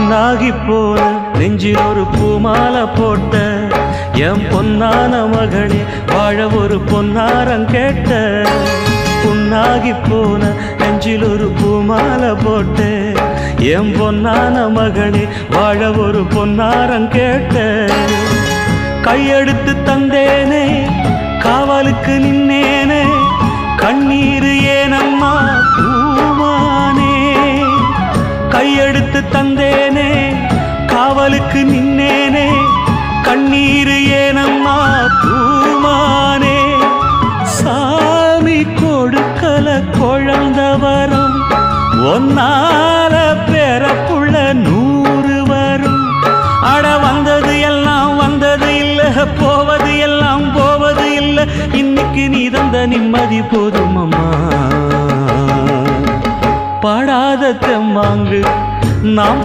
பொன்னாகி போன நெஞ்சில் ஒரு பூமாலை போட்ட என் பொன்னான மகளே வாழ ஒரு பொன்னாரம் கேட்ட. பொன்னாகி போன நெஞ்சில் ஒரு பூமாலை போட்ட என் பொன்னான மகளே வாழ ஒரு பொன்னாரம் கேட்ட. கையெடுத்து தந்தேனே காவலுக்கு நின்னேனே கண்ணீர் ஏனம்மா பூமானே. கையெடுத்து தந்தேனே காவலுக்கு நின்னேனே கண்ணீர் ஏனம்மா பூமானே. சாமி கொடுக்கல குழந்த வரும் ஒன்னால பிறப்புள்ள 100 வரும். அட வந்தது எல்லாம் வந்தது இல்ல போவது எல்லாம் போவது இல்ல. இன்னைக்கு நீ தந்த நிம்மதி போதும் அம்மா. பாடாத தெம்மாங்கு நாம்